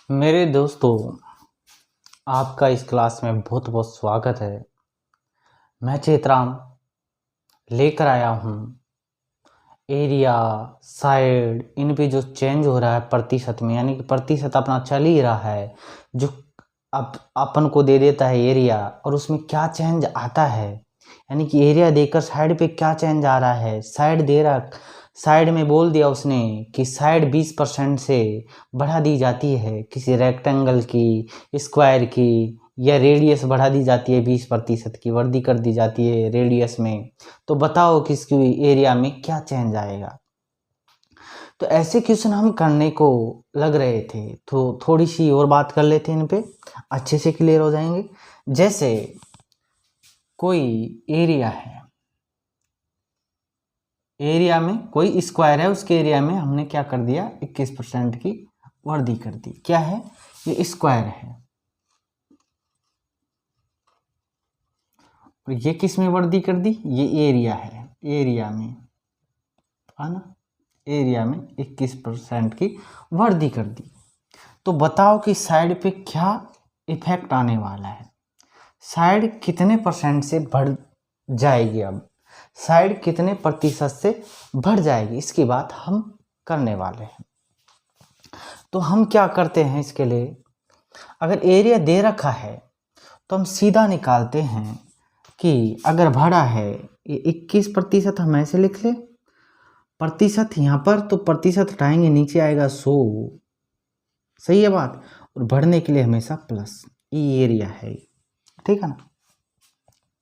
मेरे दोस्तों, आपका इस क्लास में बहुत बहुत स्वागत है। मैं चेतराम लेकर आया हूँ एरिया, साइड, इन पे जो चेंज हो रहा है प्रतिशत में, यानी कि प्रतिशत अपना चल ही रहा है, जो अपन को दे देता है एरिया, और उसमें क्या चेंज आता है, यानी कि एरिया देकर साइड पे क्या चेंज आ रहा है। साइड दे रहा, साइड में बोल दिया उसने कि साइड 20% से बढ़ा दी जाती है किसी रेक्टेंगल की, स्क्वायर की, या रेडियस बढ़ा दी जाती है 20% की वृद्धि कर दी जाती है रेडियस में। तो बताओ किसकी एरिया में क्या चेंज आएगा। तो ऐसे क्वेश्चन हम करने को लग रहे थे, तो थोड़ी सी और बात कर लेते हैं, इन पे अच्छे से क्लियर हो जाएंगे। जैसे कोई एरिया है, एरिया में कोई स्क्वायर है, उसके एरिया में हमने क्या कर दिया, 21% की वृद्धि कर दी। क्या है ये, स्क्वायर है। और ये किस में वृद्धि कर दी, ये एरिया है, एरिया में है ना, एरिया में 21% की वृद्धि कर दी। तो बताओ कि साइड पे क्या इफेक्ट आने वाला है, साइड कितने परसेंट से बढ़ जाएगी, अब साइड कितने प्रतिशत से बढ़ जाएगी, इसकी बात हम करने वाले हैं। तो हम क्या करते हैं इसके लिए, अगर एरिया दे रखा है तो हम सीधा निकालते हैं कि अगर बढ़ा है ये 21%, हम ऐसे लिख ले प्रतिशत यहाँ पर, तो प्रतिशत हटाएंगे नीचे आएगा 100, सही है बात। और बढ़ने के लिए हमेशा प्लस, ये एरिया है, ठीक है ना।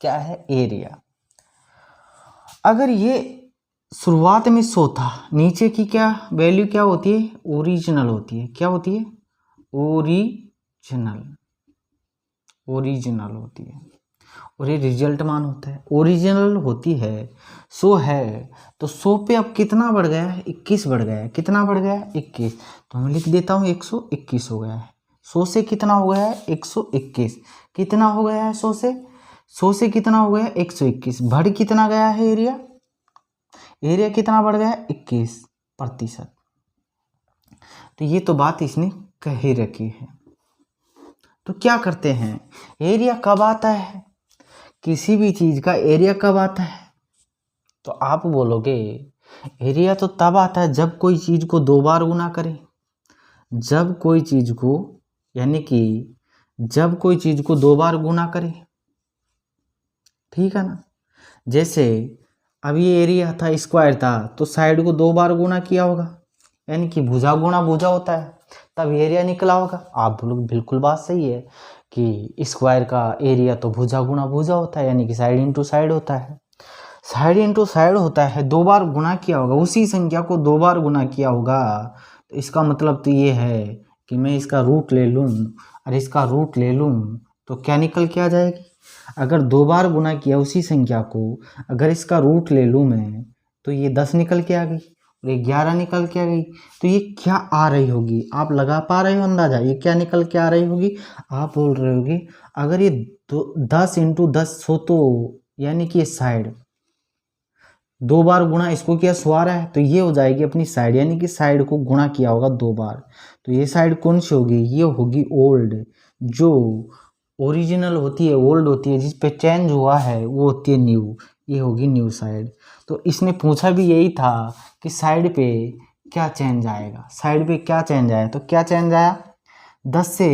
क्या है एरिया, अगर ये शुरुआत में 100 था, नीचे की क्या वैल्यू क्या होती है, ओरिजिनल होती है। क्या होती है, ओरिजिनल, ओरिजिनल होती है। और ये रिजल्ट मान होता है, ओरिजिनल होती है। 100 है तो 100 पे अब कितना बढ़ गया है, 21 बढ़ गया है। कितना बढ़ गया है, 21। तो मैं लिख देता हूँ 121 हो गया है। 100 से कितना हो गया है, 121। कितना हो गया है 100 से, 100 से कितना हो गया है, 121। बढ़ कितना गया है एरिया, एरिया कितना बढ़ गया है, 21%। तो ये तो बात इसने कह ही रखी है। तो क्या करते हैं, एरिया कब आता है, किसी भी चीज का एरिया कब आता है, तो आप बोलोगे एरिया तो तब आता है जब कोई चीज को 2 बार गुना करे। जब कोई चीज को, यानी कि जब कोई चीज को 2 बार गुना करे, ठीक है ना। जैसे अब ये एरिया था, स्क्वायर था, तो साइड को 2 बार गुना किया होगा, यानी कि भुजा गुणा भुजा होता है, तब एरिया निकला होगा। आप बोलोगे बिल्कुल बात सही है कि स्क्वायर का एरिया तो भुजा गुणा भुजा होता है, यानी कि साइड इंटू साइड होता है। साइड इंटू साइड होता है, 2 बार गुना किया होगा, उसी संख्या को 2 बार गुना किया होगा। तो इसका मतलब तो ये है कि मैं इसका रूट ले लूँ और इसका रूट ले लूँ तो क्या निकल के आ जाएगी। अगर 2 बार गुना किया उसी संख्या को, अगर इसका रूट ले लूँ मैं, तो ये 10 निकल के आ गई और ये 11 निकल के आ गई। तो ये क्या आ रही होगी, आप लगा पा रहे हो अंदाजा, ये क्या निकल के आ रही होगी। आप बोल रहे होगे अगर ये 10 इंटू 10 हो, तो यानी कि ये साइड 2 बार गुणा इसको किया, 100 आ रहा है, तो ये हो जाएगी अपनी साइड, यानी कि साइड को गुणा किया होगा 2 बार। तो ये साइड कौन सी होगी, ये होगी ओल्ड। जो ओरिजिनल होती है, ओल्ड होती है, जिस पे चेंज हुआ है वो होती है न्यू, ये होगी न्यू साइड। तो इसने पूछा भी यही था कि साइड पे क्या चेंज आएगा, साइड पे क्या चेंज आया। तो क्या चेंज आया, 10 से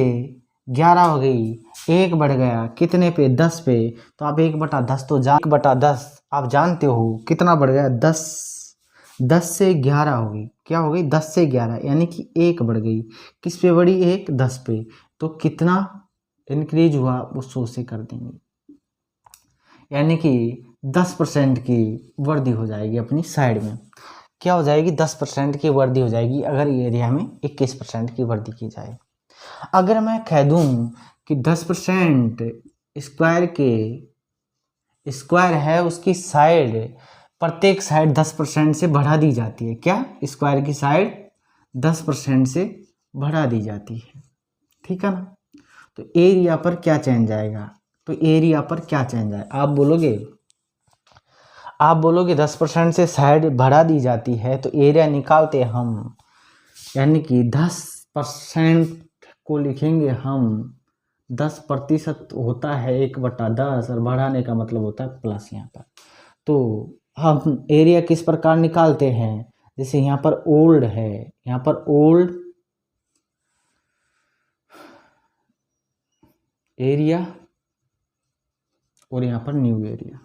11 हो गई, 1 बढ़ गया कितने पे, 10 पे। तो आप 1/10 तो 1/10 आप जानते हो कितना बढ़ गया, 10। 10 से 11 हो गई, क्या हो गई, 10 से 11, यानी कि 1 बढ़ गई। किस पे बढ़ी, 1, 10 पे। तो कितना इंक्रीज हुआ वो 100 से कर देंगे, यानी कि 10% की वृद्धि हो जाएगी अपनी साइड में। क्या हो जाएगी, 10% की वृद्धि हो जाएगी अगर एरिया में 21% की वृद्धि की जाए। अगर मैं कह दूं कि 10% स्क्वायर के स्क्वायर है, उसकी साइड, प्रत्येक साइड 10% से बढ़ा दी जाती है। क्या, स्क्वायर की साइड 10% से बढ़ा दी जाती है, ठीक है ना। तो एरिया पर क्या चेंज आएगा, तो एरिया पर क्या चेंज आए, आप बोलोगे 10% से साइड बढ़ा दी जाती है तो एरिया निकालते हम, यानी कि 10% को लिखेंगे हम 10% होता है 1/10 और बढ़ाने का मतलब होता है प्लस यहाँ पर। तो हम एरिया किस प्रकार निकालते हैं, जैसे यहाँ पर ओल्ड है, यहाँ पर ओल्ड एरिया और यहाँ पर न्यू एरिया।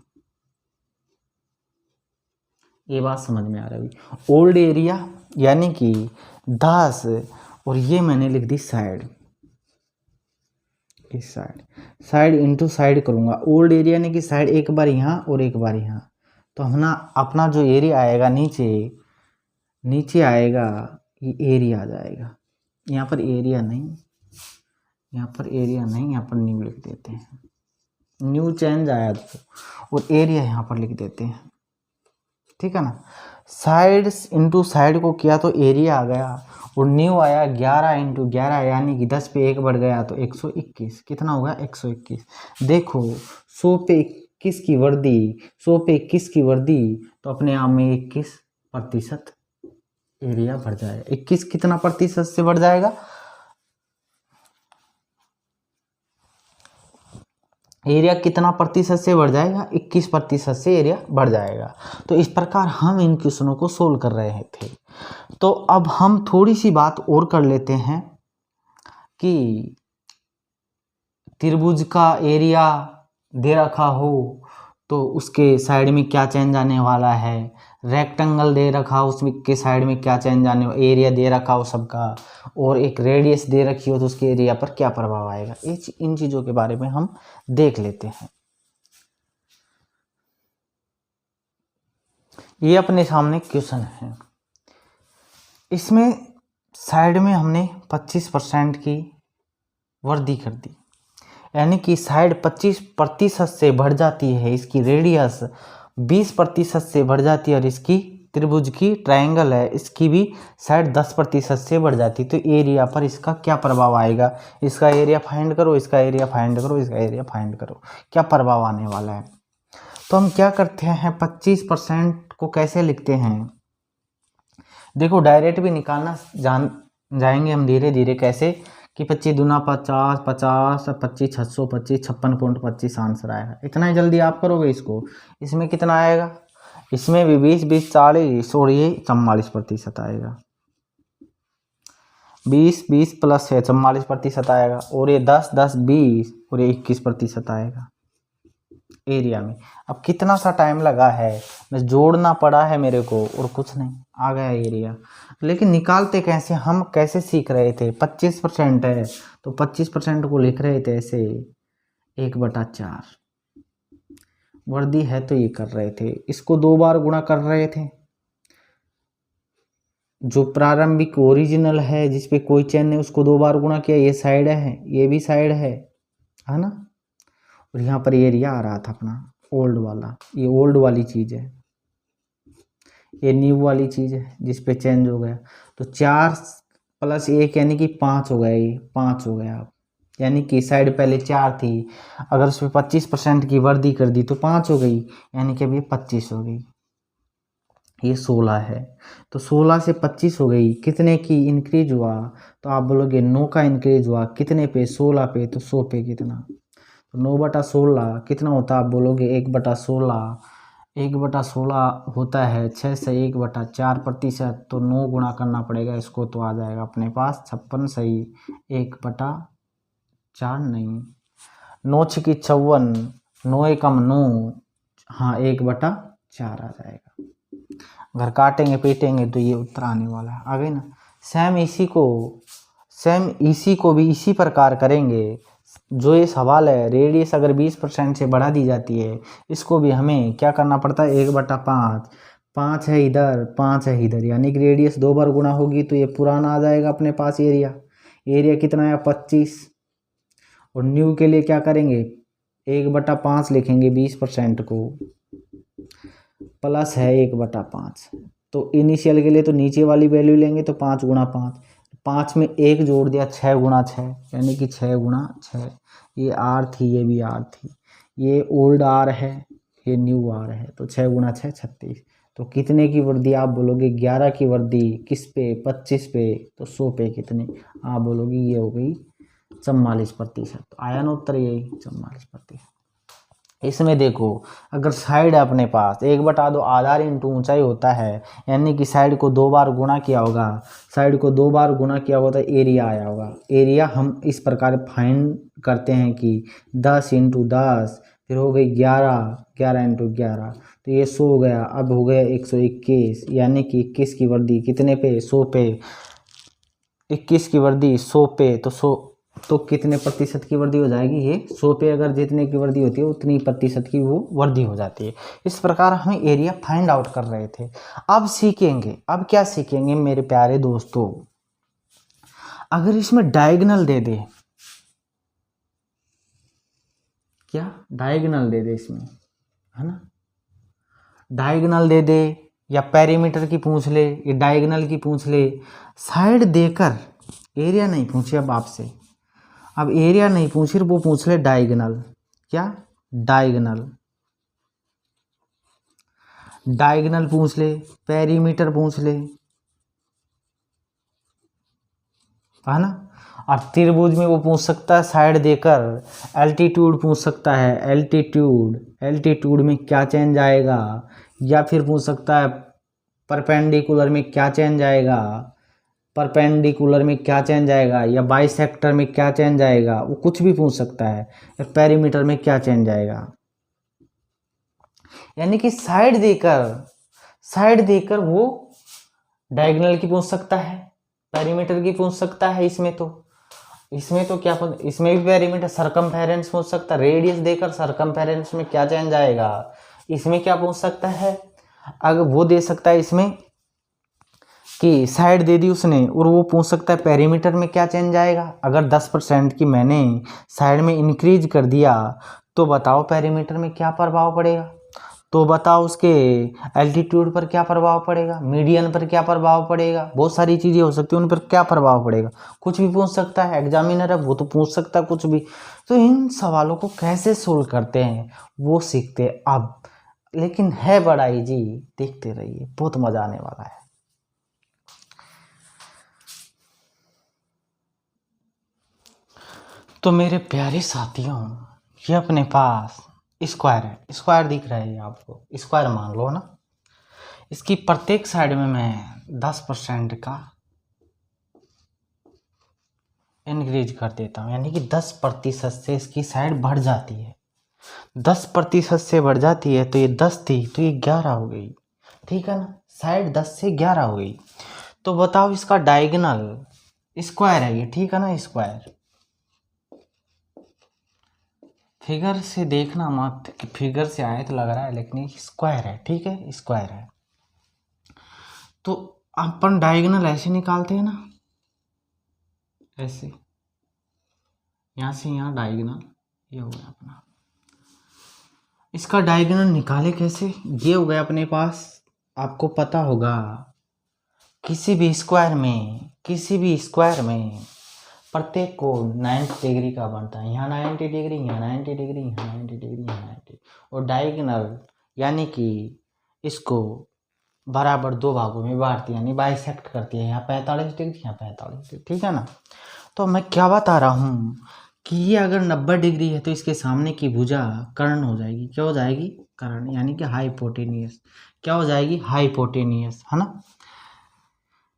ये बात समझ में आ रही है। ओल्ड एरिया यानी कि 10 और ये मैंने लिख दी साइड, इस साइड इंटू साइड करूँगा। ओल्ड एरिया यानी कि साइड एक बार यहाँ और एक बार यहाँ, तो अपना जो एरिया आएगा नीचे आएगा, ये एरिया आ जाएगा। यहाँ पर एरिया नहीं, यहाँ पर न्यू लिख देते हैं, न्यू चेंज आया तो, और एरिया यहाँ पर लिख देते हैं, ठीक है ना। साइड इंटू साइड को किया तो एरिया आ गया, और न्यू आया 11 इंटू 11 यानी कि 10 पे 1 बढ़ गया तो 121। कितना होगा 121। देखो 100 पे 21 की वर्दी, 100 पे 21 की वर्दी, तो अपने आप में 21% एरिया बढ़ जाएगा। 21 कितना प्रतिशत से बढ़ जाएगा, एरिया कितना प्रतिशत से बढ़ जाएगा, 21% से एरिया बढ़ जाएगा। तो इस प्रकार हम इन क्वेश्चनों को सोल्व कर रहे थे। तो अब हम थोड़ी सी बात और कर लेते हैं कि त्रिभुज का एरिया दे रखा हो तो उसके साइड में क्या चेंज आने वाला है, रेक्टेंगल दे रखा हो उसके साइड में क्या चेंज आने, एरिया दे रखा हो सबका, और एक रेडियस दे रखी हो तो उसके एरिया पर क्या प्रभाव आएगा, इन चीज़ों के बारे में हम देख लेते हैं। ये अपने सामने क्वेश्चन है, इसमें साइड में हमने 25% की वृद्धि कर दी, यानी कि साइड 25% से बढ़ जाती है, इसकी रेडियस 20% से बढ़ जाती है, और इसकी त्रिभुज की ट्रायंगल है इसकी भी साइड 10% से बढ़ जाती है। तो एरिया पर इसका क्या प्रभाव आएगा, इसका एरिया फाइंड करो, इसका एरिया फाइंड करो, इसका एरिया फाइंड करो, क्या प्रभाव आने वाला है। तो हम क्या करते हैं, 25% को कैसे लिखते हैं, देखो डायरेक्ट भी निकालना जाएंगे हम धीरे धीरे, कैसे कि 25 दूना 50, 50 25 600 25 56.25 आंसर आएगा। इतना ही जल्दी आप करोगे इसको, इसमें कितना आएगा, इसमें भी 20 20 40 और ये 44% आएगा, 20 20 प्लस है 44% आएगा, और ये 10 10 20 और ये 21% आएगा एरिया में। अब कितना सा टाइम लगा है, बस जोड़ना पड़ा है मेरे को और कुछ नहीं, आ गया एरिया। लेकिन निकालते कैसे, हम कैसे सीख रहे थे, 25% है तो 25% को लिख रहे थे ऐसे 1/4, वर्दी है तो ये कर रहे थे, इसको 2 बार गुणा कर रहे थे, जो प्रारंभिक ओरिजिनल है जिसपे कोई चेन नहीं उसको 2 बार गुणा किया, ये साइड है ये भी साइड है ना, और यहाँ पर एरिया आ रहा था अपना ओल्ड वाला, ये ओल्ड वाली चीज़ है, ये न्यू वाली चीज़ है जिस पे चेंज हो गया। तो 4 + 1 यानी कि 5 हो गया, ये 5 हो गया अब, यानी कि साइड पहले 4 थी, अगर उसमें 25% की वृद्धि कर दी तो 5 हो गई, यानी कि अब ये 25 हो गई। ये 16 है तो 16 से 25 हो गई, कितने की इंक्रीज हुआ, तो आप बोलोगे 9 का इंक्रीज हुआ, कितने पे 16 पे, तो 100 पे कितना, तो 9/16 कितना होता, आप बोलोगे 1/16, 1/16 होता है 6 से 1/4%, तो 9 गुणा करना पड़ेगा इसको, तो आ जाएगा अपने पास 56 सही, 1/4 नहीं, 9 6 56, 9 एकम 9, हाँ 1/4 आ जाएगा। अगर काटेंगे पीटेंगे तो ये उत्तर आने वाला है, आ गई ना। सेम इसी को भी इसी प्रकार करेंगे, जो ये सवाल है, रेडियस अगर 20% से बढ़ा दी जाती है, इसको भी हमें क्या करना पड़ता है, 1/5, 5 है इधर 5 है इधर, यानी कि रेडियस 2 बार गुणा होगी तो ये पुराना आ जाएगा अपने पास एरिया कितना है 25, और न्यू के लिए क्या करेंगे 1/5 लिखेंगे 20% को, प्लस है 1/5, तो इनिशियल के लिए तो नीचे वाली वैल्यू लेंगे, तो 5 × 5, 5 में 1 जोड़ दिया 6 × 6, यानी कि 6 × 6, ये R थी ये भी R थी, ये ओल्ड R है ये न्यू R है, तो 6 × 6 36, तो कितने की वर्दी? आप बोलोगे 11 की वर्दी। किस पे? 25 पे। तो 100 पे कितने? आप बोलोगे ये हो गई 44%। तो आया ना उत्तर यही 44%। इसमें देखो, अगर साइड है अपने पास 1/2 आधार इंटू ऊंचाई होता है, यानी कि साइड को 2 बार गुणा किया होगा, साइड को 2 बार गुणा किया होगा तो एरिया आया होगा। एरिया हम इस प्रकार फाइंड करते हैं कि 10 इंटू 10, फिर हो गई 11, 11 इंटू 11, तो ये 100 हो गया। अब हो गया 121, यानी कि 21 की वर्दी कितने पे? 100 पे। 21 की वर्दी 100 पे, तो 100 तो कितने प्रतिशत की वर्दी हो जाएगी? ये 100 पे अगर जितने की वर्दी होती है उतनी प्रतिशत की वो वर्दी हो जाती है। इस प्रकार हम एरिया फाइंड आउट कर रहे थे। अब सीखेंगे, अब क्या सीखेंगे मेरे प्यारे दोस्तों, अगर इसमें डायगोनल दे दे, क्या डायगोनल दे दे इसमें, है ना, डायगोनल दे दे या पेरीमीटर की पूछ ले या डायगोनल की पूछ ले, साइड देकर, एरिया नहीं पूछे अब आपसे, अब एरिया नहीं पूछी, वो पूछ ले डायगोनल। क्या? डायगोनल। डायगोनल पूछ ले, पेरीमीटर पूछ ले, है ना। और त्रिभुज में वो पूछ सकता है साइड देकर, एल्टीट्यूड पूछ सकता है, एल्टीट्यूड, एल्टीट्यूड में क्या चेंज आएगा, या फिर पूछ सकता है परपेंडिकुलर में क्या चेंज आएगा, परपेंडिकुलर में क्या चेंज आएगा, या बाइसेक्टर में क्या चेंज आएगा, वो कुछ भी पूछ सकता है, या पेरीमीटर में क्या चेंज आएगा। यानी कि साइड देकर वो डायगोनल की पूछ सकता है, पेरीमीटर की पूछ सकता है। इसमें तो क्या इसमें भी पेरीमीटर, सरकमफेरेंस पूछ सकता है, रेडियस देकर सरकमफेरेंस में क्या चेंज आएगा, इसमें क्या पूछ सकता है। अगर वो दे सकता है इसमें कि साइड दे दी उसने, और वो पूछ सकता है पेरीमीटर में क्या चेंज आएगा। अगर 10% की मैंने साइड में इंक्रीज कर दिया तो बताओ पेरीमीटर में क्या प्रभाव पड़ेगा, तो बताओ उसके एल्टीट्यूड पर क्या प्रभाव पड़ेगा, मीडियन पर क्या प्रभाव पड़ेगा, बहुत सारी चीज़ें हो सकती हैं, उन पर क्या प्रभाव पड़ेगा, कुछ भी पूछ सकता है। एग्जामिनर है वो तो पूछ सकता है कुछ भी। तो इन सवालों को कैसे सोल्व करते हैं वो सीखते हैं अब, लेकिन है बड़ा इजी, देखते रहिए, बहुत मजा आने वाला है। तो मेरे प्यारे साथियों, ये अपने पास स्क्वायर है, स्क्वायर दिख रहा है ये आपको, स्क्वायर मान लो ना। इसकी प्रत्येक साइड में मैं 10% का इंक्रीज कर देता हूँ, यानी कि 10% से इसकी साइड बढ़ जाती है। 10% से बढ़ जाती है, तो ये 10 थी तो ये 11 हो गई, ठीक है ना, साइड 10 से 11 हो गई। तो बताओ इसका डायगोनल, स्क्वायर है ये, ठीक है ना, स्क्वायर। फिगर से देखना मत कि फिगर से आए तो लग रहा है, लेकिन ये स्क्वायर है, ठीक है, स्क्वायर है। तो अपन डायगोनल ऐसे निकालते हैं ना, ऐसे, यहाँ से यहाँ डायगोनल, ये हो गया अपना। इसका डायगोनल निकाले कैसे? ये हो गया अपने पास, आपको पता होगा किसी भी स्क्वायर में प्रत्येक को 90 डिग्री का बनता है, यहाँ 90 डिग्री, यहाँ 90 डिग्री, यहाँ 90 डिग्री, यहाँ 90, और डायगोनल यानी कि इसको बराबर 2 भागों में बांटती है, यानी बाइसेक्ट करती है, यहाँ 45 डिग्री, यहाँ 45 डिग्री, ठीक है ना। तो मैं क्या बता रहा हूँ कि ये अगर 90 डिग्री है तो इसके सामने की भुजा कर्ण हो जाएगी, क्या हो जाएगी? कर्ण, यानी कि हाइपोटेनियस। क्या हो जाएगी? हाइपोटेनियस, है ना।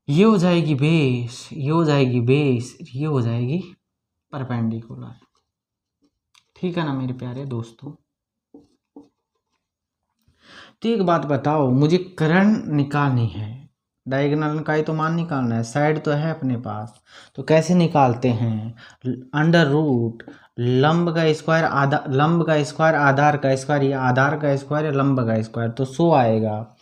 ये हो जाएगी बेस, ये हो जाएगी बेस, ये हो जाएगी परपेंडिकुलर, ठीक है ना मेरे प्यारे दोस्तों। तो एक बात बताओ, मुझे कर्ण निकालनी है, डायगोनल का ही तो मान निकालना है, साइड तो है अपने पास, तो कैसे निकालते हैं? अंडर रूट लंब का स्क्वायर आधार का स्क्वायर, या आधार का स्क्वायर या लंब का स्क्वायर, तो 100 आएगा।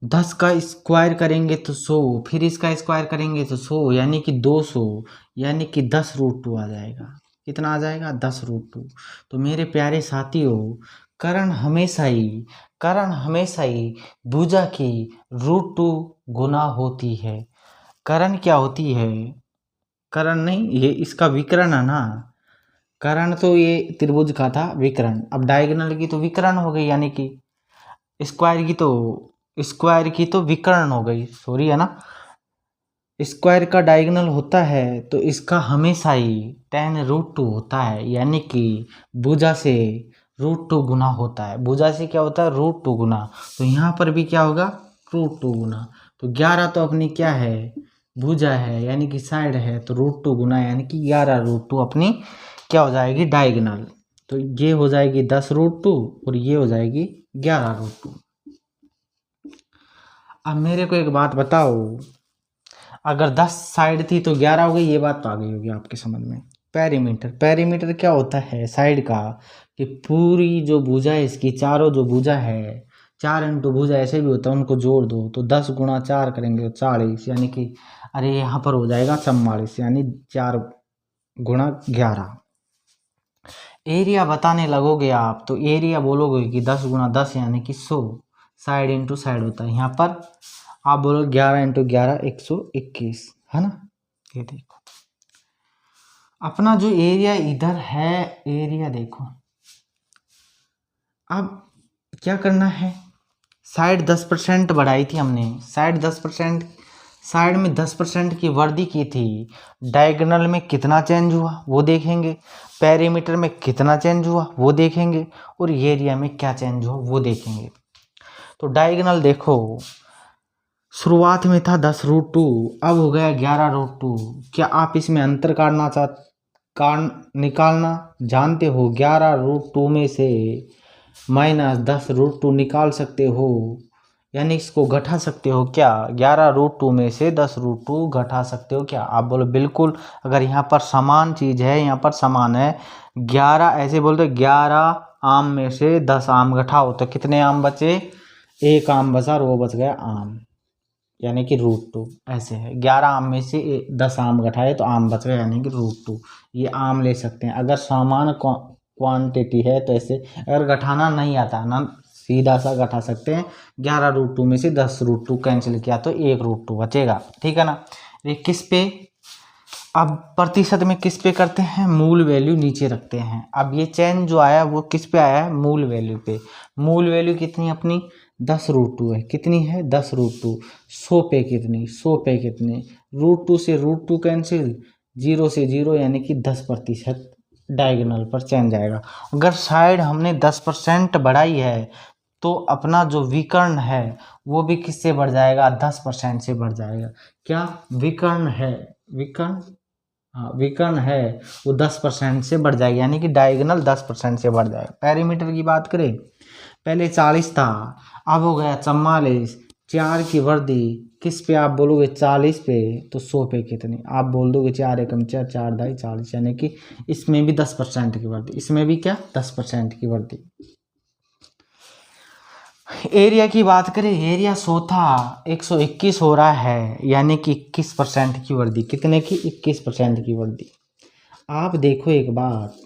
10 का स्क्वायर करेंगे तो 100, फिर इसका स्क्वायर करेंगे तो 100, यानी कि 200, यानी कि 10√2 आ जाएगा। कितना आ जाएगा? 10√2। तो मेरे प्यारे साथियों, कर्ण हमेशा ही भुजा की √2 गुना होती है। कर्ण क्या होती है? कर्ण नहीं, ये इसका विकर्ण है ना। कर्ण तो ये त्रिभुज का था विकर्ण, अब डायगोनल की तो विकर्ण हो गई, यानी कि स्क्वायर की तो स्क्वायर की तो विकर्ण हो गई, सॉरी है ना। स्क्वायर का डायगोनल होता है तो इसका हमेशा ही tan√2 होता है, यानी कि भुजा से √2 गुना होता है। भुजा से क्या होता है? √2 गुना। तो यहाँ पर भी क्या होगा? √2 गुना। तो 11 तो अपनी क्या है? भुजा है, यानी कि साइड है, तो √2 गुना यानी कि 11√2 अपनी क्या हो जाएगी? डायगोनल। तो ये हो जाएगी 10√2 और ये हो जाएगी 11√2। अब मेरे को एक बात बताओ, अगर 10 साइड थी तो 11 हो गई, ये बात तो आ गई होगी आपके समझ में। पेरीमीटर क्या होता है साइड का? कि पूरी जो भुजा है इसकी, चारों जो भुजा है, 4 इंटू भुजा ऐसे भी होता है, उनको जोड़ दो तो 10 गुणा 4 करेंगे तो 40, यानी कि अरे यहाँ पर हो जाएगा 44, यानी 4 गुणा 11। एरिया बताने लगोगे आप तो एरिया बोलोगे कि 10 गुणा 10 यानी कि 100, साइड इंटू साइड होता है। यहाँ पर आप बोलो 11 इंटू 11 121, है ना। ये देखो अपना जो एरिया इधर है, एरिया देखो। अब क्या करना है? साइड 10% बढ़ाई थी हमने, साइड 10%, साइड में 10% की वृद्धि की थी। डायगोनल में कितना चेंज हुआ वो देखेंगे, पेरीमीटर में कितना चेंज हुआ वो देखेंगे, और एरिया में क्या चेंज हुआ वो देखेंगे। तो डायगोनल देखो, शुरुआत में था 10√2, अब हो गया 11√2। क्या आप इसमें अंतर निकालना जानते हो? 11√2 में से -10√2 निकाल सकते हो, यानी इसको घटा सकते हो क्या? 11√2 में से 10√2 घटा सकते हो क्या? आप बोलो बिल्कुल। अगर यहाँ पर समान चीज़ है, यहाँ पर समान है, 11 ऐसे बोलते 11 आम में से 10 आम घटाओ तो कितने आम बचे? 1 आम बचा और वो बच गया आम, यानी कि √2। ऐसे है 11 आम में से 10 आम घटाए तो आम बच गया, यानी कि √2। ये आम ले सकते हैं अगर समान क्वांटिटी है तो ऐसे। अगर घटाना नहीं आता ना, सीधा सा घटा सकते हैं। 11√2 में से 10√2 कैंसिल किया तो 1√2 बचेगा, ठीक है ना। ये किस पे? अब प्रतिशत में किस पे करते हैं? मूल वैल्यू नीचे रखते हैं। अब ये चेंज जो आया वो किस पे आया है? मूल वैल्यू पे। मूल वैल्यू कितनी अपनी? 10√2 है। कितनी है? 10√2। 100 पे कितनी? 100 पे कितनी? √2 से √2 कैंसिल, 0 से 0, यानी कि 10% डायगोनल पर चेंज आएगा। अगर साइड हमने 10% बढ़ाई है तो अपना जो विकर्ण है वो भी किससे बढ़ जाएगा? 10% से बढ़ जाएगा। क्या विकर्ण है? विकर्ण, हाँ विकर्ण है, वो 10% से बढ़ जाएगा, यानी कि डायगोनल 10% से बढ़ जाएगा। पेरीमीटर की बात करें, पहले 40 था, अब हो गया 44। 4 की वृद्धि किस पे? आप बोलोगे 40 पे, तो 100 पे कितनी? आप बोल दोगे 4 एकम 4, 4 दाई 40, यानी कि इसमें भी 10% की वृद्धि, इसमें भी क्या? 10% की वृद्धि। एरिया की बात करें, एरिया 100 था, 121 हो रहा है, यानी कि 21% की वृद्धि। कितने की? 21% की वृद्धि। आप देखो एक बात,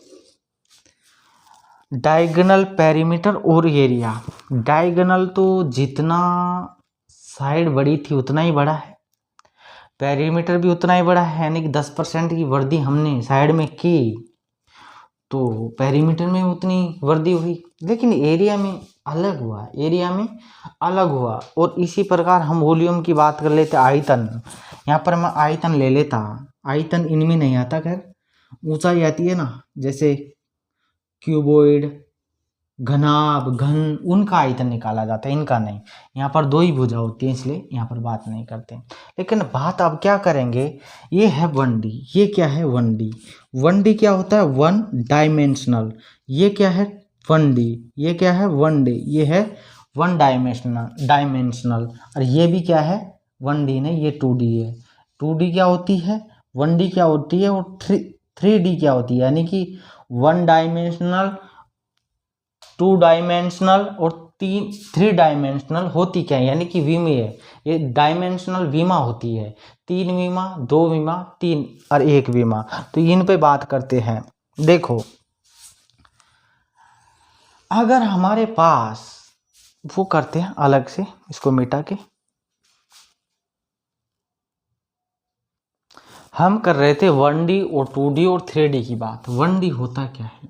डायगोनल, पेरीमीटर और एरिया। डायगोनल तो जितना साइड बड़ी थी उतना ही बड़ा है, पेरीमीटर भी उतना ही बड़ा है, यानी कि 10% की वृद्धि हमने साइड में की तो पेरीमीटर में उतनी वृद्धि हुई। लेकिन एरिया में अलग हुआ, एरिया में अलग हुआ। और इसी प्रकार हम वॉल्यूम की बात कर लेते, आयतन। यहाँ पर मैं आयतन ले लेता, आयतन इनमें नहीं आता, खैर ऊंचाई आती है ना, जैसे क्यूबॉइड, घनाभ, घन, उनका आयतन निकाला जाता है, इनका नहीं। यहाँ पर 2 ही भुजा होती है, इसलिए यहाँ पर बात नहीं करते। लेकिन बात अब क्या करेंगे, ये है 1D, ये क्या है? 1D। 1D क्या होता है? 1 डायमेंशनल। ये क्या है? 1D। ये क्या है? 1D। ये है 1 डायमेंशनल। और ये भी क्या है? 1D नहीं, ये 2D है। 2D क्या होती है? 1D क्या होती है? और 3D क्या होती है? यानी कि 1 डायमेंशनल, 2 डायमेंशनल और 3 डायमेंशनल होती क्या है? यानी कि विमीय है। ये डायमेंशनल विमा होती है, 3 विमा, 2 विमा, 3 और 1 विमा। तो इन पे बात करते हैं। देखो अगर हमारे पास वो करते हैं अलग से, इसको मिटा के हम कर रहे थे 1D और 2D और 3D की बात। 1D होता क्या है?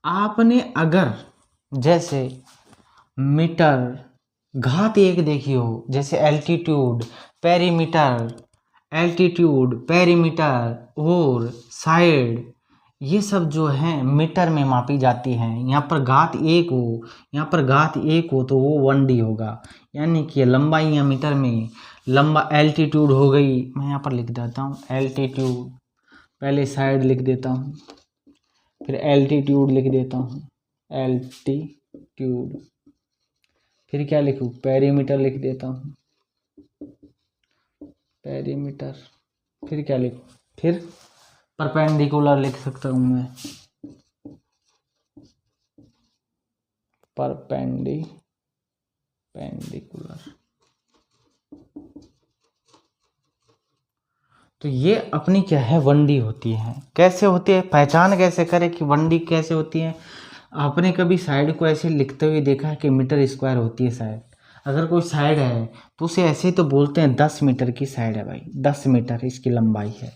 आपने अगर जैसे मीटर, घात एक देखियो, जैसे एल्टीट्यूड, पेरीमीटर और साइड, ये सब जो है मीटर में मापी जाती हैं। यहाँ पर घात एक हो तो वो 1D होगा, यानी कि लंबाई या मीटर में लंबा एल्टीट्यूड हो गई। मैं यहाँ पर लिख देता हूँ एल्टीट्यूड, पहले साइड लिख देता हूँ, फिर एल्टीट्यूड लिख देता हूँ, एल्टीट्यूड, फिर क्या लिखूँ, पेरीमीटर लिख देता हूँ, पेरीमीटर, फिर क्या लिखूँ, फिर परपेंडिकुलर लिख सकता हूँ मैं, पेंडिकुलर। तो ये अपनी क्या है, 1D होती है। कैसे होती है, पहचान कैसे करें कि 1D कैसे होती है। आपने कभी साइड को ऐसे लिखते हुए देखा है कि मीटर स्क्वायर होती है साइड। अगर कोई साइड है तो उसे ऐसे ही तो बोलते हैं 10 मीटर की साइड है भाई, 10 मीटर इसकी लंबाई है।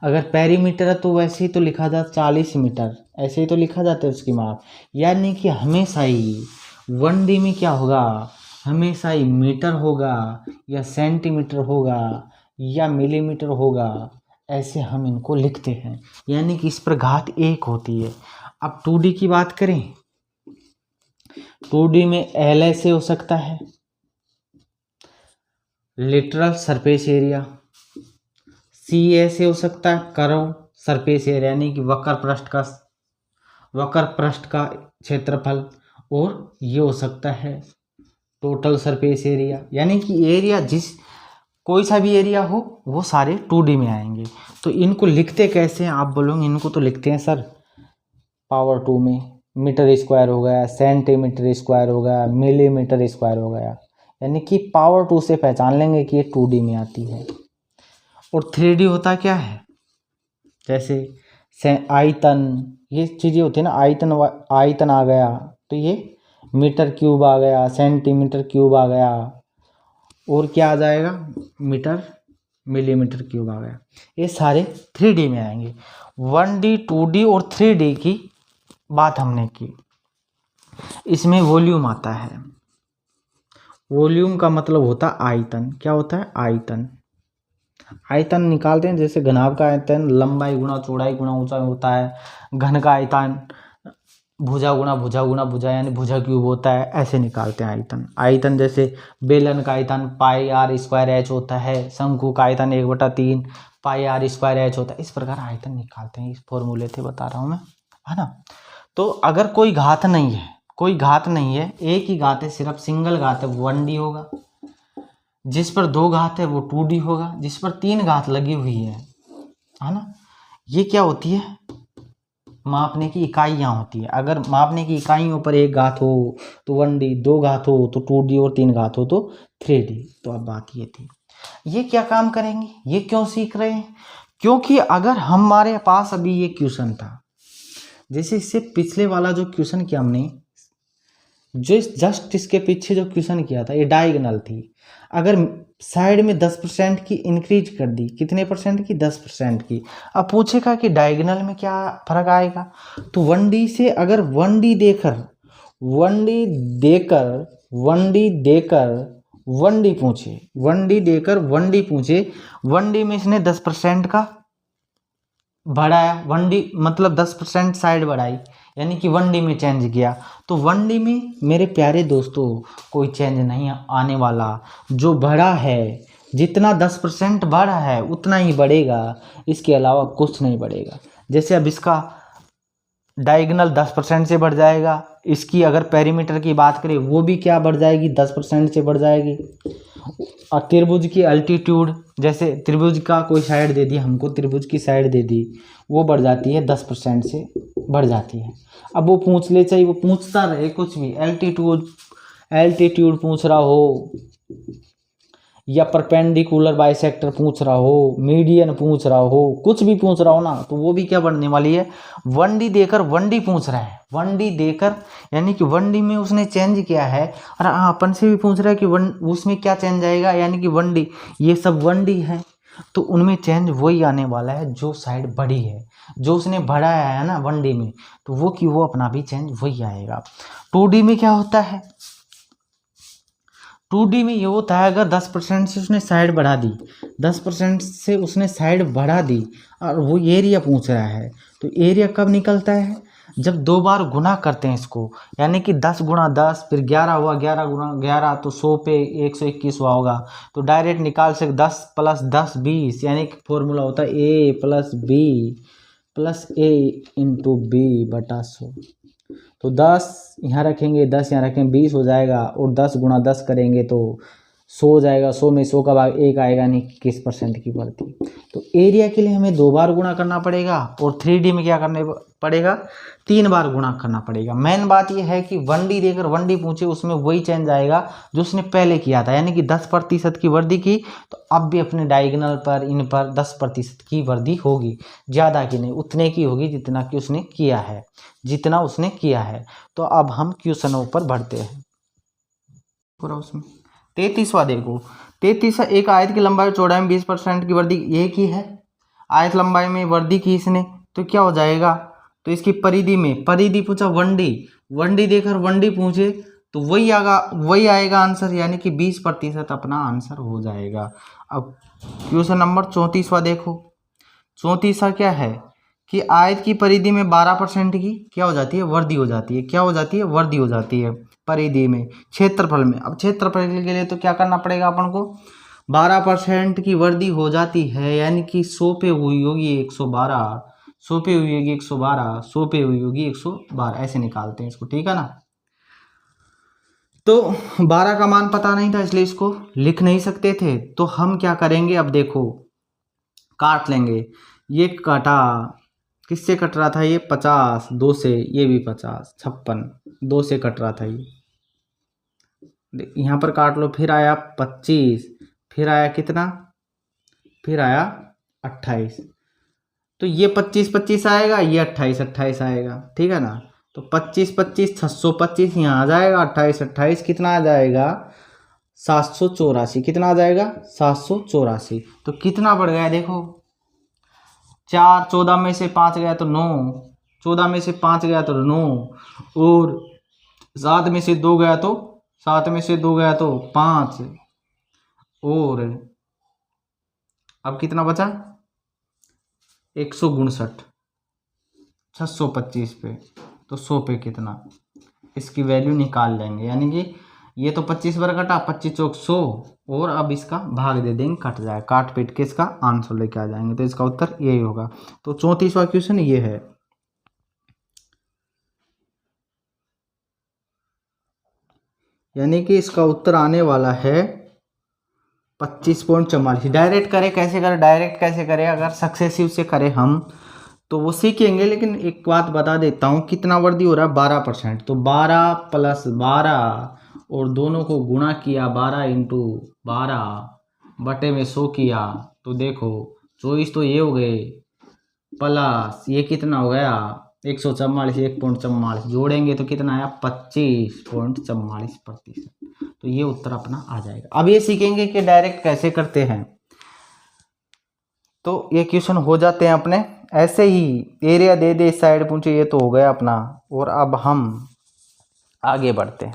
अगर पेरीमीटर है तो वैसे ही तो लिखा जाता 40 मीटर, ऐसे ही तो लिखा जाता है उसकी माप। यानी कि हमेशा ही 1D में क्या होगा, हमेशा ही मीटर होगा या सेंटीमीटर होगा या मिलीमीटर होगा, ऐसे हम इनको लिखते हैं। यानी कि इस पर घात एक होती है। अब 2D की बात करें, 2D में L ऐसे हो सकता है, लिटरल सरफेस एरिया, C ऐसे हो सकता है, कर्व सरफेस एरिया, यानी कि वक्र पृष्ठ का क्षेत्रफल, और ये हो सकता है टोटल सरफेस एरिया। यानी कि एरिया कोई सा भी एरिया हो वो सारे 2D में आएंगे। तो इनको लिखते कैसे हैं, आप बोलोगे इनको तो लिखते हैं सर पावर 2 में, मीटर स्क्वायर हो गया, सेंटीमीटर स्क्वायर हो गया, मिलीमीटर स्क्वायर हो गया, यानी कि पावर 2 से पहचान लेंगे कि ये 2D में आती है। और 3D होता क्या है, जैसे आयतन, ये चीज़ें होती है ना, आयतन आ गया तो ये मीटर क्यूब आ गया, सेंटीमीटर क्यूब आ गया, और क्या आ जाएगा, मिलीमीटर क्यूब आ गया। ये सारे 3D में आएंगे। 1D 2D और 3D की बात हमने की। इसमें वॉल्यूम आता है। वॉल्यूम का मतलब होता है आयतन। क्या होता है, आयतन निकालते हैं, जैसे घनाभ का आयतन लंबाई गुणा चौड़ाई गुणा ऊंचाई होता है, घन का आयतन भुजा गुणा भुजा गुणा भुजा यानी भुजा क्यूब होता है, ऐसे निकालते हैं आयतन। जैसे बेलन का आयतन πr² h होता है, शंकु का आयतन 1/3 πr² h होता है। इस प्रकार आयतन निकालते हैं, इस फॉर्मूले से बता रहा हूँ मैं, है ना। तो अगर कोई घात नहीं है, एक ही घात है, सिर्फ सिंगल घात है, 1D होगा। जिस पर 2 घात है वो 2D होगा। जिस पर 3 घात लगी हुई है ना, ये क्या होती है, मापने की इकाइयाँ होती है। अगर मापने की इकाइयों पर 1 घात हो तो 1D, 2 घात हो तो 2D और 3 घात हो तो 3D। तो अब बात ये थी, ये क्या काम करेंगे, ये क्यों सीख रहे हैं, क्योंकि अगर हमारे पास अभी ये क्वेश्चन था, जैसे इससे पिछले वाला जो क्वेश्चन किया हमने, जो जस्ट इसके पीछे जो क्वेश्चन किया था, ये डायगोनल थी। अगर साइड में 10% की इंक्रीज कर दी, कितने परसेंट की, 10% की। अब पूछेगा कि डायगोनल में क्या फर्क आएगा, तो 1D से अगर 1D देकर 1D में इसने 10% का बढ़ाया, 1D मतलब 10% साइड बढ़ाई, यानी कि 1D में चेंज किया। तो 1D में मेरे प्यारे दोस्तों कोई चेंज नहीं आने वाला। जो बढ़ा है, जितना 10% बढ़ा है उतना ही बढ़ेगा, इसके अलावा कुछ नहीं बढ़ेगा। जैसे अब इसका डायगोनल 10% से बढ़ जाएगा, इसकी अगर पेरीमीटर की बात करें वो भी क्या बढ़ जाएगी, 10% से बढ़ जाएगी। और त्रिभुज की अल्टीट्यूड, जैसे त्रिभुज का कोई साइड दे दी हमको, त्रिभुज की साइड दे दी, वो बढ़ जाती है 10% से बढ़ जाती है। अब वो पूछ ले, चाहिए वो पूछता रहे कुछ भी, एल्टीट्यूड पूछ रहा हो या परपेंडिकुलर बाइसेक्टर पूछ रहा हो, मीडियन पूछ रहा हो, कुछ भी पूछ रहा हो ना, तो वो भी क्या बढ़ने वाली है, 1D देकर 1D पूछ रहा है, 1D देकर, यानी कि 1D में उसने चेंज किया है। और अपन से भी पूछ रहा है कि उसमें क्या चेंज आएगा, यानी कि 1D, ये सब 1D है, तो उनमें चेंज वही आने वाला है जो साइड बड़ी है, जो उसने बढ़ाया है ना 1D में, तो वो कि वो अपना भी चेंज वही आएगा। 2D में क्या होता है, 2D में ये होता है, अगर 10% से उसने साइड बढ़ा दी, 10% से उसने साइड बढ़ा दी और वो एरिया पूछ रहा है, तो एरिया कब निकलता है, जब 2 बार गुना करते हैं इसको, यानी कि 10 गुणा 10 फिर 11 हुआ, 11 गुणा 11 तो 100 पे 121 हुआ होगा। तो डायरेक्ट निकाल सकते 10 + 10 20, यानी कि फॉर्मूला होता है A + B + A × B बटा 100। तो 10 यहाँ रखेंगे, 10 यहाँ रखेंगे, 20 हो जाएगा, और 10 गुणा 10 करेंगे तो 100 हो जाएगा। 100 में 100 का भाग 1 आएगा, नहीं किस % की बढ़ती। तो एरिया के लिए हमें 2 बार गुणा करना पड़ेगा, और 3D में क्या करने पड़ेगा, 3 बार गुणा करना पड़ेगा। मेन बात यह है कि 1D देकर 1D पूछे, उसमें वही चेंज आएगा जो उसने पहले किया था, यानी कि 10% की वृद्धि की, तो अब भी अपने डायगोनल पर इन पर 10% की वृद्धि होगी, ज़्यादा की नहीं, उतने की होगी जितना कि उसने किया है, जितना उसने किया है। तो अब हम क्वेश्चनों पर बढ़ते हैं पूरा उसमें। 33वां देखो, 33वां, एक आयत की लंबाई और चौड़ाई में 20% की वृद्धि ये की है, आयत लंबाई में वृद्धि की इसने, तो क्या हो जाएगा, तो इसकी परिधि में, परिधि पूछा 1D, 1D देकर 1D पूछे तो वही आएगा आंसर, यानी कि 20% अपना आंसर हो जाएगा। अब क्वेश्चन नंबर 34वां देखो, 34वां क्या है कि आयत की परिधि में 12% की क्या हो जाती है, वृद्धि हो जाती है, क्या हो जाती है, वृद्धि हो जाती है परिधि में, क्षेत्रफल में। अब क्षेत्रफल के लिए तो क्या करना पड़ेगा अपन को, 12% की वृद्धि हो जाती है, यानी कि 100 पे हुई होगी 112, 100 पे हुई होगी 112, 100 पे हुई होगी 112, ऐसे निकालते हैं इसको, ठीक है ना। तो 12 का मान पता नहीं था, इसलिए इसको लिख नहीं सकते थे, तो हम क्या करेंगे, अब देखो काट लेंगे। ये काटा, किससे कट रहा था, ये 50, 2 से, ये भी 50, 56, 2 से कट रहा था ये, यहाँ पर काट लो, फिर आया 25, फिर आया कितना, फिर आया 28, तो ये 25 25 आएगा, ये 28 28 आएगा, ठीक है ना। तो 25 25 625 यहाँ आ जाएगा, 28 28 कितना आ जाएगा, 784, कितना आ जाएगा, 784। तो कितना बढ़ गया देखो, 4, 14 में से 5 गया तो 9, 14 में से 5 गया तो 9, और 7 में से 2 गया तो 7 में से 2 गया तो 5, और अब कितना बचा, 159, 625 पे, तो 100 पे कितना, इसकी वैल्यू निकाल लेंगे, यानी कि ये तो 25 बार कटा, 25 चौक 100, और अब इसका भाग दे देंगे, कट जाए, काट पीट के इसका आंसर लेके आ जाएंगे, तो इसका उत्तर यही होगा। तो 34वां क्वेश्चन ये है, यानी कि इसका उत्तर आने वाला है 25.44। डायरेक्ट करें कैसे करें, डायरेक्ट कैसे करें, अगर सक्सेसिव से करें हम तो वो सीखेंगे, लेकिन एक बात बता देता हूँ, कितना वृद्धि हो रहा है, 12%, तो 12 + 12 और दोनों को गुणा किया, 12 × 12 बटे में 100 किया, तो देखो 24 तो ये हो गए, प्लस ये कितना हो गया, 144, 1.44 जोड़ेंगे तो कितना आया, 25.44%। तो ये उत्तर अपना आ जाएगा। अब ये सीखेंगे कि डायरेक्ट कैसे करते हैं, तो ये क्वेश्चन हो जाते हैं अपने ऐसे ही, एरिया दे दे इस साइड पूछे, ये तो हो गया अपना। और अब हम आगे बढ़ते हैं।